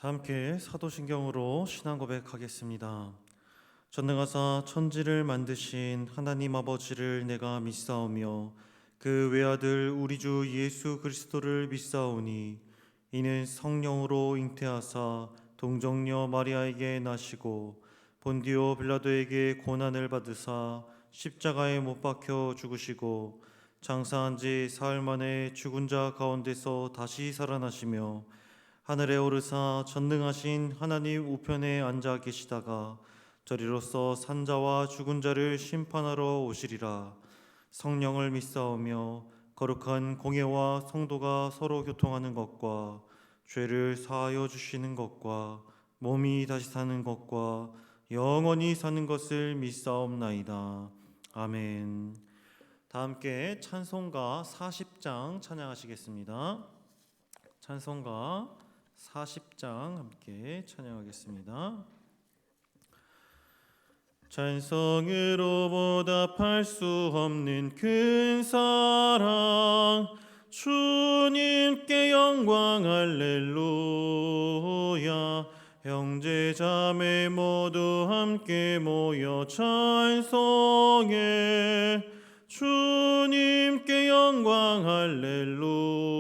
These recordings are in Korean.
다 함께 사도신경으로 신앙 고백하겠습니다. 전능하사 천지를 만드신 하나님 아버지를 내가 믿사오며 그 외아들 우리 주 예수 그리스도를 믿사오니 이는 성령으로 잉태하사 동정녀 마리아에게 나시고 본디오 빌라도에게 고난을 받으사 십자가에 못 박혀 죽으시고 장사한 지 사흘 만에 죽은 자 가운데서 다시 살아나시며 하늘에 오르사 전능하신 하나님 우편에 앉아 계시다가 저리로서 산자와 죽은 자를 심판하러 오시리라. 성령을 믿사오며 거룩한 공예와 성도가 서로 교통하는 것과 죄를 사하여 주시는 것과 몸이 다시 사는 것과 영원히 사는 것을 믿사옵나이다. 아멘. 다 함께 찬송가 40장 찬양하시겠습니다. 찬송가 40장 함께 찬양하겠습니다. 찬송으로 보답할 수 없는 큰 사랑, 주님께 영광 할렐루야. 형제 자매 모두 함께 모여 찬송해. 주님께 영광 할렐루야.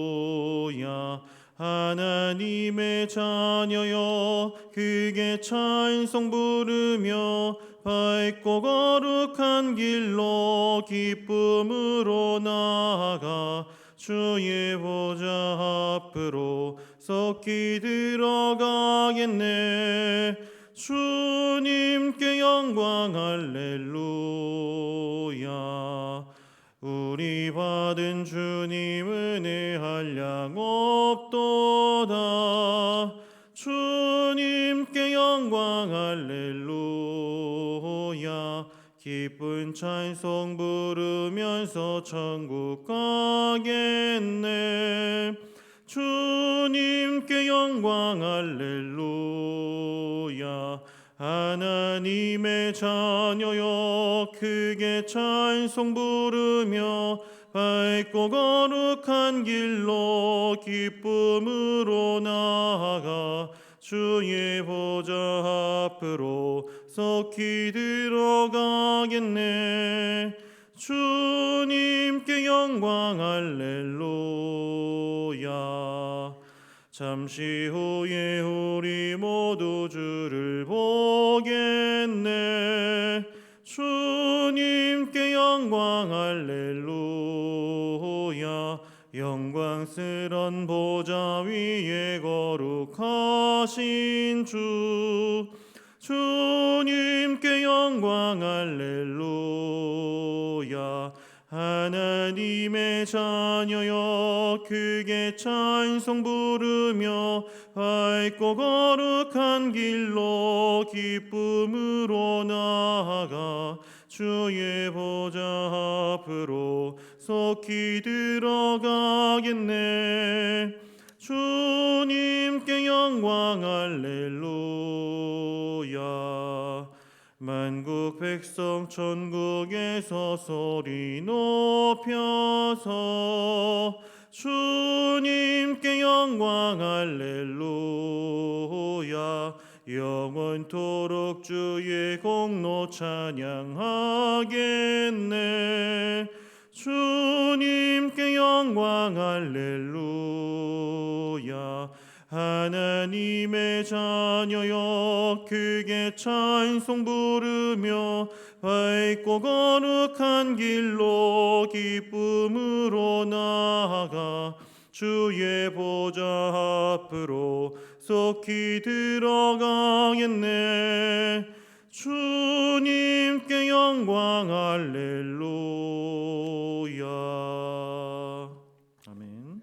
하나님의 자녀여 크게 찬송 부르며 밝고 거룩한 길로 기쁨으로 나아가 주의 보좌 앞으로 속히 들어가겠네. 주님께 영광 할렐루야. 우리 받은 주님 은혜 한량 없도다. 주님께 영광 할렐루야. 기쁜 찬송 부르면서 천국 가겠네. 주님께 영광 할렐루야. 하나님의 자녀여 크게 찬송 부르며 밝고 거룩한 길로 기쁨으로 나아가 주의 보좌 앞으로 속히 들어가겠네. 주님께 영광 할렐루야. 잠시 후에 우리 모두 주를 보겠네. 주님께 영광 할렐루야. 영광스런 보좌 위에 거룩하신 주, 주님께 영광 할렐루야. 하나님의 자녀여 크게 찬송 부르며 밝고 거룩한 길로 기쁨으로 나아가 주의 보좌 앞으로 속히 들어가겠네. 주님께 영광 할렐루야. 만국 백성 천국에서 소리 높여서 주님께 영광 할렐루야. 영원토록 주의 공로 찬양하겠네. 주님께 영광 할렐루야. 하나님의 자녀여 크게 찬송 부르며 밝고 거룩한 길로 기쁨으로 나아가 주의 보좌 앞으로 속히 들어가겠네. 주님께 영광 할렐루야. 아멘.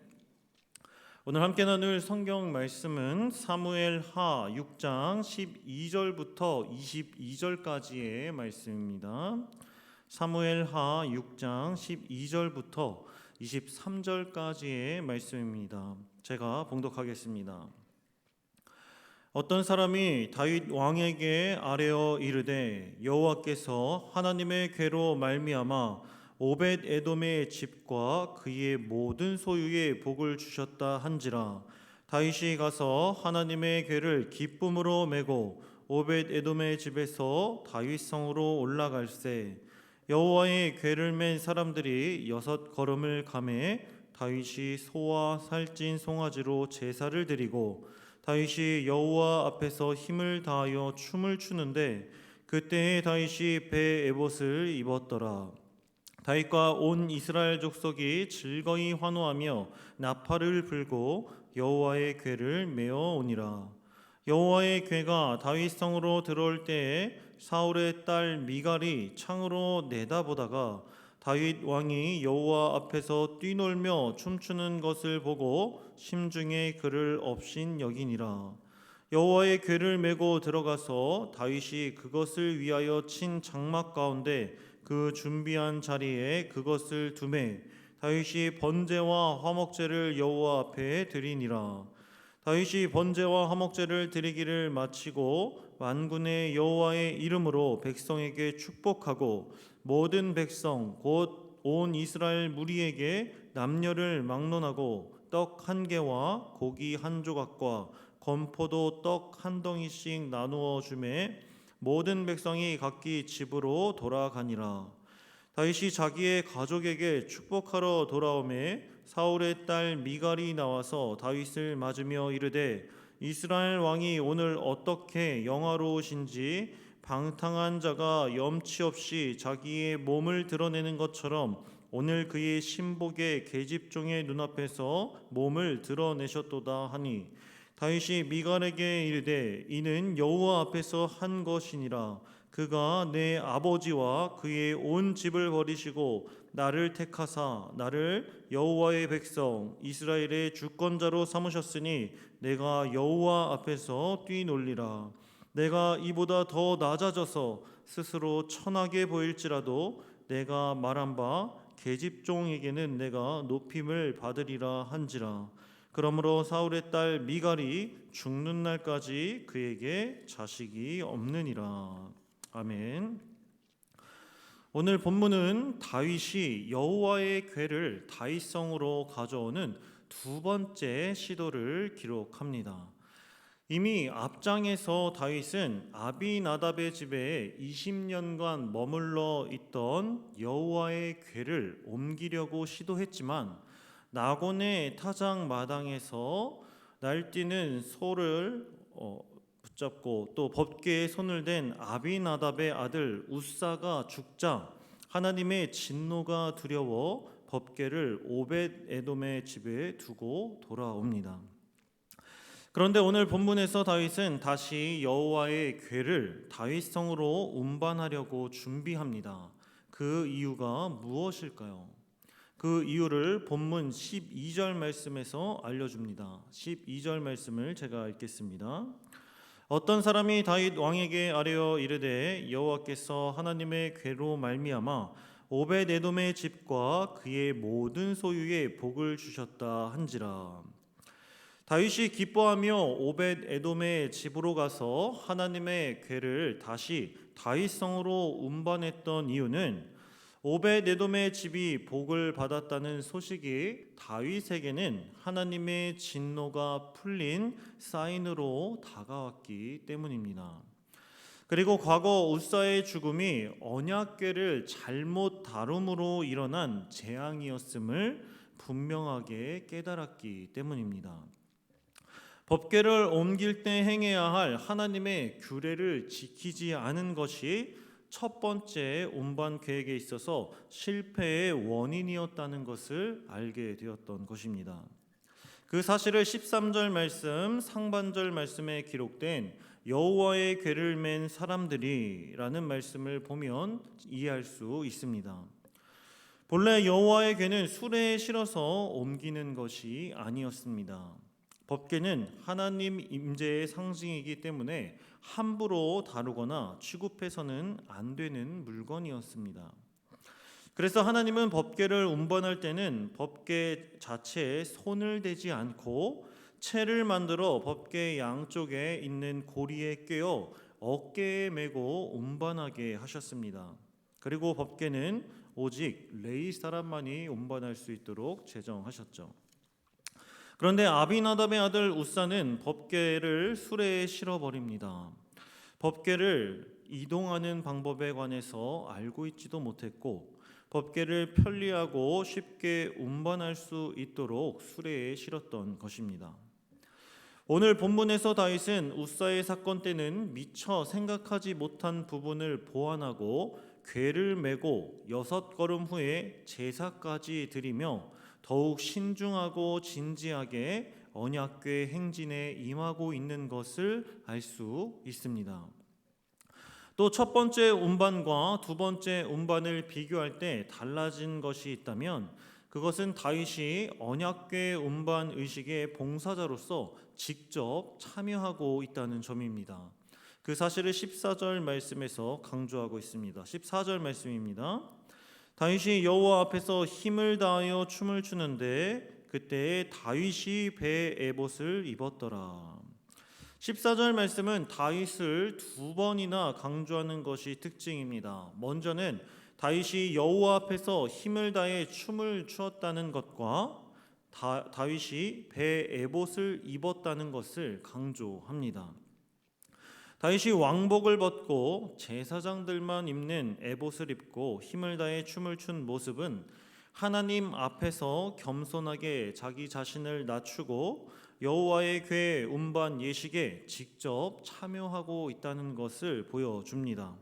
오늘 함께 나눌 성경 말씀은 사무엘하 6장 12절부터 22절까지의 말씀입니다. 사무엘하 6장 12절부터 23절까지의 말씀입니다. 제가 봉독하겠습니다. 어떤 사람이 다윗 왕에게 아뢰어 이르되 여호와께서 하나님의 궤로 말미암아 오벳 에돔의 집과 그의 모든 소유에 복을 주셨다 한지라 다윗이 가서 하나님의 궤를 기쁨으로 메고 오벳 에돔의 집에서 다윗 성으로 올라갈새 여호와의 궤를 맨 사람들이 6걸음을 가매 다윗이 소와 살찐 송아지로 제사를 드리고 다윗이 여호와 앞에서 힘을 다하여 춤을 추는데 그때에 다윗이 배 에봇을 입었더라. 다윗과 온 이스라엘 족속이 즐거이 환호하며 나팔을 불고 여호와의 궤를 메어 오니라. 여호와의 궤가 다윗 성으로 들어올 때에 사울의 딸 미갈이 창으로 내다보다가 다윗 왕이 여호와 앞에서 뛰놀며 춤추는 것을 보고 심중에 그를 업신 여기니라. 여호와의 궤를 메고 들어가서 다윗이 그것을 위하여 친 장막 가운데 그 준비한 자리에 그것을 두매 다윗이 번제와 화목제를 여호와 앞에 드리니라. 다윗이 번제와 화목제를 드리기를 마치고 만군의 여호와의 이름으로 백성에게 축복하고 모든 백성 곧 온 이스라엘 무리에게 남녀를 막론하고 떡 한 개와 고기 한 조각과 건포도 떡 한 덩이씩 나누어 주매 모든 백성이 각기 집으로 돌아가니라. 다윗이 자기의 가족에게 축복하러 돌아오매 사울의 딸 미갈이 나와서 다윗을 맞으며 이르되 이스라엘 왕이 오늘 어떻게 영화로우신지 방탕한 자가 염치 없이 자기의 몸을 드러내는 것처럼 오늘 그의 신복의 계집종의 눈앞에서 몸을 드러내셨도다 하니 다윗이 미갈에게 이르되 이는 여호와 앞에서 한 것이니라. 그가 내 아버지와 그의 온 집을 버리시고 나를 택하사 나를 여호와의 백성 이스라엘의 주권자로 삼으셨으니 내가 여호와 앞에서 뛰놀리라. 내가 이보다 더 낮아져서 스스로 천하게 보일지라도 내가 말한 바 계집종에게는 내가 높임을 받으리라 한지라. 그러므로 사울의 딸 미갈이 죽는 날까지 그에게 자식이 없느니라. 아멘. 오늘 본문은 다윗이 여호와의 궤를 다윗성으로 가져오는 두 번째 시도를 기록합니다. 이미 앞장에서 다윗은 아비나답의 집에 20년간 머물러 있던 여호와의 궤를 옮기려고 시도했지만 나곤의 타작 마당에서 날뛰는 소를 붙잡고 또 법궤에 손을 댄 아비나답의 아들 우사가 죽자 하나님의 진노가 두려워 법궤를 오벳 에돔의 집에 두고 돌아옵니다. 그런데 오늘 본문에서 다윗은 다시 여호와의 궤를 다윗성으로 운반하려고 준비합니다. 그 이유가 무엇일까요? 그 이유를 본문 12절 말씀에서 알려줍니다. 12절 말씀을 제가 읽겠습니다. 어떤 사람이 다윗 왕에게 아뢰어 이르되 여호와께서 하나님의 궤로 말미암아 오벳 에돔의 집과 그의 모든 소유에 복을 주셨다 한지라. 다윗이 기뻐하며 오벳 에돔의 집으로 가서 하나님의 궤를 다시 다윗성으로 운반했던 이유는 오벳 에돔의 집이 복을 받았다는 소식이 다윗에게는 하나님의 진노가 풀린 사인으로 다가왔기 때문입니다. 그리고 과거 우사의 죽음이 언약궤를 잘못 다룸으로 일어난 재앙이었음을 분명하게 깨달았기 때문입니다. 법궤를 옮길 때 행해야 할 하나님의 규례를 지키지 않은 것이 첫 번째 운반 계획에 있어서 실패의 원인이었다는 것을 알게 되었던 것입니다. 그 사실을 13절 말씀 상반절 말씀에 기록된 여호와의 궤를 맨 사람들이라는 말씀을 보면 이해할 수 있습니다. 본래 여호와의 궤는 수레에 실어서 옮기는 것이 아니었습니다. 법궤는 하나님 임재의 상징이기 때문에 함부로 다루거나 취급해서는 안 되는 물건이었습니다. 그래서 하나님은 법궤를 운반할 때는 법궤 자체에 손을 대지 않고 채를 만들어 법궤 양쪽에 있는 고리에 꿰어 어깨에 메고 운반하게 하셨습니다. 그리고 법궤는 오직 레위 사람만이 운반할 수 있도록 제정하셨죠. 그런데 아비나답의 아들 우사는 법궤를 수레에 실어버립니다. 법궤를 이동하는 방법에 관해서 알고 있지도 못했고 법궤를 편리하고 쉽게 운반할 수 있도록 수레에 실었던 것입니다. 오늘 본문에서 다윗은 우사의 사건 때는 미처 생각하지 못한 부분을 보완하고 궤를 메고 6걸음 후에 제사까지 드리며 더욱 신중하고 진지하게 언약궤 행진에 임하고 있는 것을 알 수 있습니다. 또 첫 번째 운반과 두 번째 운반을 비교할 때 달라진 것이 있다면 그것은 다윗이 언약궤 운반 의식의 봉사자로서 직접 참여하고 있다는 점입니다. 그 사실을 14절 말씀에서 강조하고 있습니다. 14절 말씀입니다. 다윗이 여호와 앞에서 힘을 다하여 춤을 추는데 그때 다윗이 배 에봇을 입었더라. 14절 말씀은 다윗을 두 번이나 강조하는 것이 특징입니다. 먼저는 다윗이 여호와 앞에서 힘을 다해 춤을 추었다는 것과 다윗이 배 에봇을 입었다는 것을 강조합니다. 다윗이 왕복을 벗고 제사장들만 입는 에봇을 입고 힘을 다해 춤을 춘 모습은 하나님 앞에서 겸손하게 자기 자신을 낮추고 여호와의 궤 운반 예식에 직접 참여하고 있다는 것을 보여줍니다.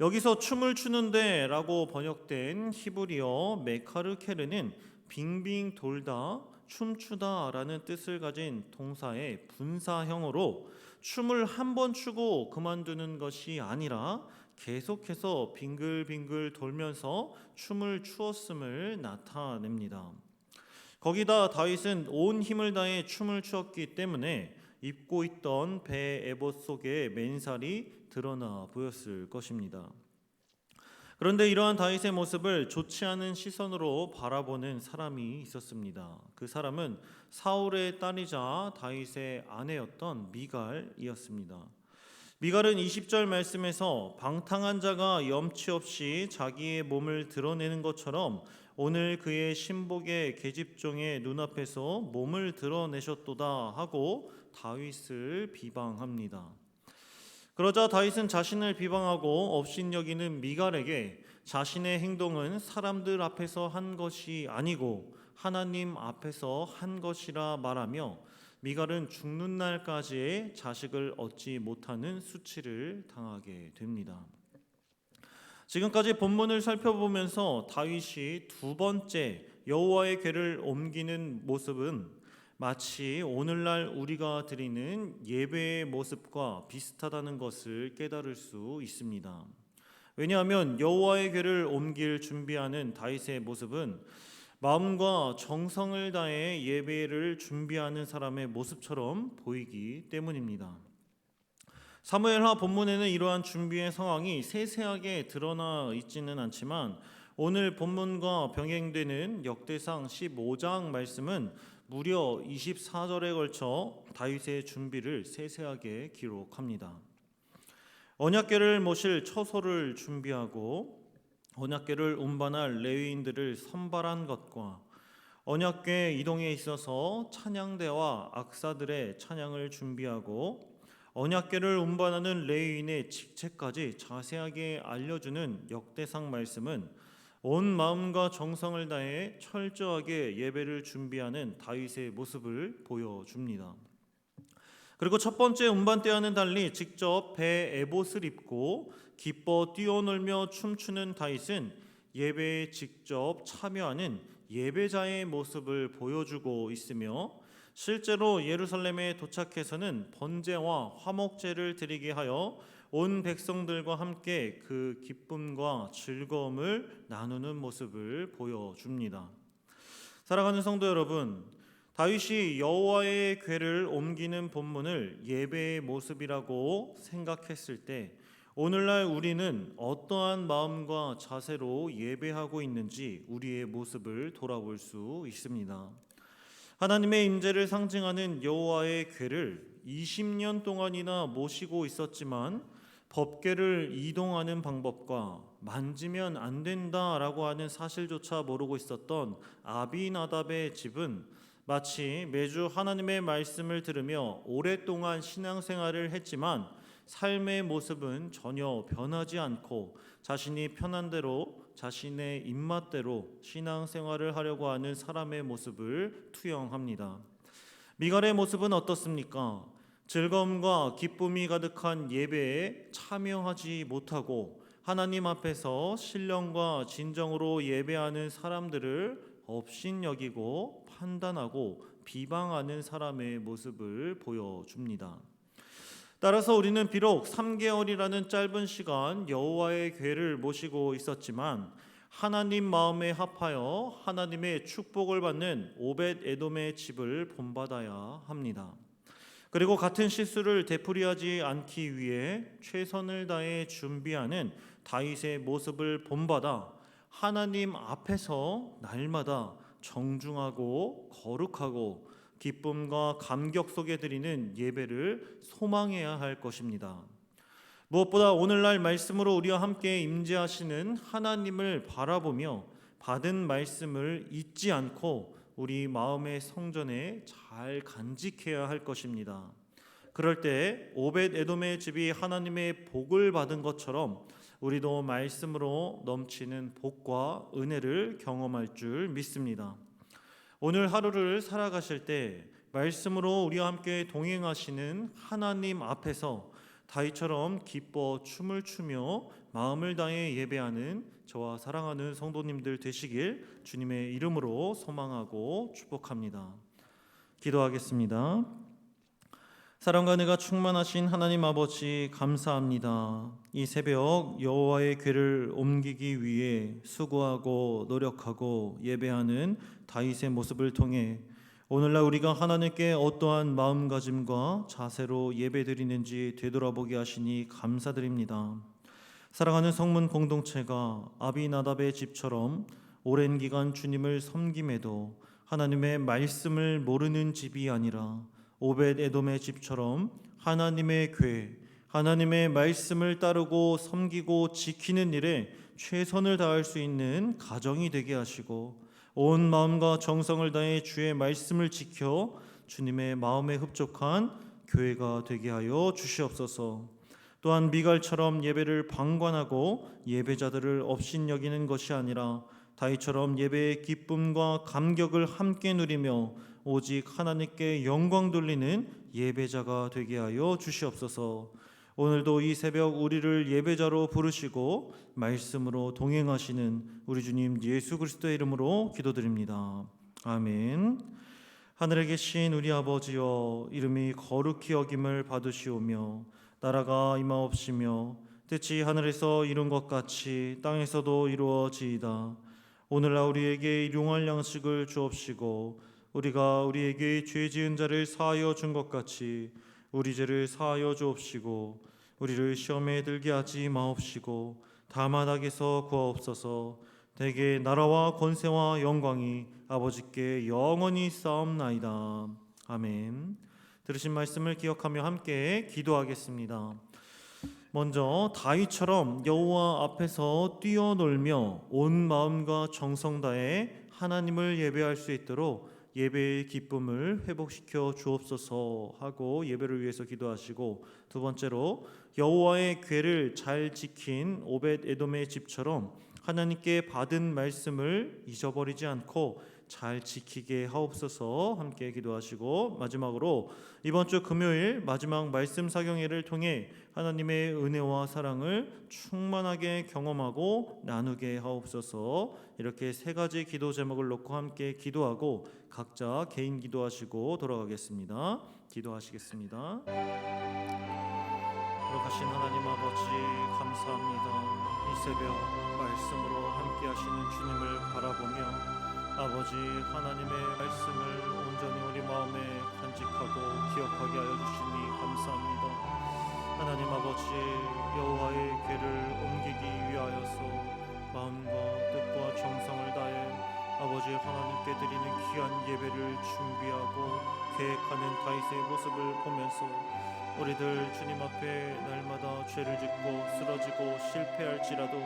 여기서 춤을 추는데 라고 번역된 히브리어 메카르케르는 빙빙 돌다 춤추다 라는 뜻을 가진 동사의 분사형으로 춤을 한 번 추고 그만두는 것이 아니라 계속해서 빙글빙글 돌면서 춤을 추었음을 나타냅니다. 거기다 다윗은 온 힘을 다해 춤을 추었기 때문에 입고 있던 배 에봇 속에 맨살이 드러나 보였을 것입니다. 그런데 이러한 다윗의 모습을 좋지 않은 시선으로 바라보는 사람이 있었습니다. 그 사람은 사울의 딸이자 다윗의 아내였던 미갈이었습니다. 미갈은 20절 말씀에서 방탕한 자가 염치 없이 자기의 몸을 드러내는 것처럼 오늘 그의 신복의 계집종의 눈앞에서 몸을 드러내셨도다 하고 다윗을 비방합니다. 그러자 다윗은 자신을 비방하고 업신여기는 미갈에게 자신의 행동은 사람들 앞에서 한 것이 아니고 하나님 앞에서 한 것이라 말하며 미갈은 죽는 날까지의 자식을 얻지 못하는 수치를 당하게 됩니다. 지금까지 본문을 살펴보면서 다윗이 두 번째 여호와의 궤를 옮기는 모습은 마치 오늘날 우리가 드리는 예배의 모습과 비슷하다는 것을 깨달을 수 있습니다. 왜냐하면 여호와의 궤를 옮길 준비하는 다윗의 모습은 마음과 정성을 다해 예배를 준비하는 사람의 모습처럼 보이기 때문입니다. 사무엘하 본문에는 이러한 준비의 상황이 세세하게 드러나 있지는 않지만 오늘 본문과 병행되는 역대상 15장 말씀은 무려 24절에 걸쳐 다윗의 준비를 세세하게 기록합니다. 언약궤를 모실 처소를 준비하고 언약궤를 운반할 레위인들을 선발한 것과 언약궤 이동에 있어서 찬양대와 악사들의 찬양을 준비하고 언약궤를 운반하는 레위인의 직책까지 자세하게 알려주는 역대상 말씀은 온 마음과 정성을 다해 철저하게 예배를 준비하는 다윗의 모습을 보여줍니다. 그리고 첫 번째 운반 때와는 달리 직접 배 에봇을 입고 기뻐 뛰어놀며 춤추는 다윗은 예배에 직접 참여하는 예배자의 모습을 보여주고 있으며 실제로 예루살렘에 도착해서는 번제와 화목제를 드리게 하여 온 백성들과 함께 그 기쁨과 즐거움을 나누는 모습을 보여줍니다. 사랑하는 성도 여러분, 다윗이 여호와의 궤를 옮기는 본문을 예배의 모습이라고 생각했을 때 오늘날 우리는 어떠한 마음과 자세로 예배하고 있는지 우리의 모습을 돌아볼 수 있습니다. 하나님의 임재를 상징하는 여호와의 궤를 20년 동안이나 모시고 있었지만 법궤를 이동하는 방법과 만지면 안 된다라고 하는 사실조차 모르고 있었던 아비나답의 집은 마치 매주 하나님의 말씀을 들으며 오랫동안 신앙생활을 했지만 삶의 모습은 전혀 변하지 않고 자신이 편한 대로 자신의 입맛대로 신앙생활을 하려고 하는 사람의 모습을 투영합니다. 미갈의 모습은 어떻습니까? 즐거움과 기쁨이 가득한 예배에 참여하지 못하고 하나님 앞에서 신령과 진정으로 예배하는 사람들을 업신여기고 판단하고 비방하는 사람의 모습을 보여줍니다. 따라서 우리는 비록 3개월이라는 짧은 시간 여호와의 궤를 모시고 있었지만 하나님 마음에 합하여 하나님의 축복을 받는 오벳 에돔의 집을 본받아야 합니다. 그리고 같은 실수를 되풀이하지 않기 위해 최선을 다해 준비하는 다윗의 모습을 본받아 하나님 앞에서 날마다 정중하고 거룩하고 기쁨과 감격 속에 드리는 예배를 소망해야 할 것입니다. 무엇보다 오늘날 말씀으로 우리와 함께 임재하시는 하나님을 바라보며 받은 말씀을 잊지 않고 우리 마음의 성전에 잘 간직해야 할 것입니다. 그럴 때 오벳 에돔의 집이 하나님의 복을 받은 것처럼 우리도 말씀으로 넘치는 복과 은혜를 경험할 줄 믿습니다. 오늘 하루를 살아가실 때 말씀으로 우리와 함께 동행하시는 하나님 앞에서 다윗처럼 기뻐 춤을 추며 마음을 다해 예배하는 저와 사랑하는 성도님들 되시길 주님의 이름으로 소망하고 축복합니다. 기도하겠습니다. 사랑과 은혜가 충만하신 하나님 아버지 감사합니다. 이 새벽 여호와의 궤를 옮기기 위해 수고하고 노력하고 예배하는 다윗의 모습을 통해 오늘날 우리가 하나님께 어떠한 마음가짐과 자세로 예배드리는지 되돌아보게 하시니 감사드립니다. 사랑하는 성문 공동체가 아비나답의 집처럼 오랜 기간 주님을 섬김에도 하나님의 말씀을 모르는 집이 아니라 오벳 에돔의 집처럼 하나님의 궤, 하나님의 말씀을 따르고 섬기고 지키는 일에 최선을 다할 수 있는 가정이 되게 하시고 온 마음과 정성을 다해 주의 말씀을 지켜 주님의 마음에 흡족한 교회가 되게 하여 주시옵소서. 또한 미갈처럼 예배를 방관하고 예배자들을 업신여기는 것이 아니라 다윗처럼 예배의 기쁨과 감격을 함께 누리며 오직 하나님께 영광 돌리는 예배자가 되게 하여 주시옵소서. 오늘도 이 새벽 우리를 예배자로 부르시고 말씀으로 동행하시는 우리 주님 예수 그리스도의 이름으로 기도드립니다. 아멘. 하늘에 계신 우리 아버지여, 이름이 거룩히 여김을 받으시오며 나라가 임하옵시며 뜻이 하늘에서 이룬 것 같이 땅에서도 이루어지이다. 오늘날 우리에게 일용할 양식을 주옵시고 우리가 우리에게 죄 지은 자를 사하여 준 것 같이 우리 죄를 사하여 주옵시고 우리를 시험에 들게 하지 마옵시고 다만 악에서 구하옵소서. 대개 나라와 권세와 영광이 아버지께 영원히 쌓옵나이다. 아멘. 들으신 말씀을 기억하며 함께 기도하겠습니다. 먼저 다윗처럼 여호와 앞에서 뛰어놀며 온 마음과 정성 다해 하나님을 예배할 수 있도록 예배의 기쁨을 회복시켜 주옵소서 하고 예배를 위해서 기도하시고, 두 번째로 여호와의 궤를 잘 지킨 오벳 에돔의 집처럼 하나님께 받은 말씀을 잊어버리지 않고 잘 지키게 하옵소서 함께 기도하시고, 마지막으로 이번 주 금요일 마지막 말씀 사경회를 통해 하나님의 은혜와 사랑을 충만하게 경험하고 나누게 하옵소서. 이렇게 세 가지 기도 제목을 놓고 함께 기도하고 각자 개인 기도하시고 돌아가겠습니다. 기도하시겠습니다. 거룩하신 하나님 아버지 감사합니다. 이 새벽 말씀으로 함께 하시는 주님을 바라보며 아버지 하나님의 말씀을 온전히 우리 마음에 간직하고 기억하게 하여 주시니 감사합니다. 하나님 아버지, 여호와의 궤를 옮기기 위하여서 마음과 뜻과 정성을 다해 아버지 하나님께 드리는 귀한 예배를 준비하고 계획하는 다윗의 모습을 보면서 우리들 주님 앞에 날마다 죄를 짓고 쓰러지고 실패할지라도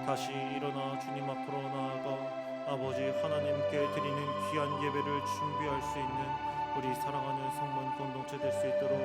다시 일어나 주님 앞으로 나아가 아버지 하나님께 드리는 귀한 예배를 준비할 수 있는 우리 사랑하는 성문 공동체 될 수 있도록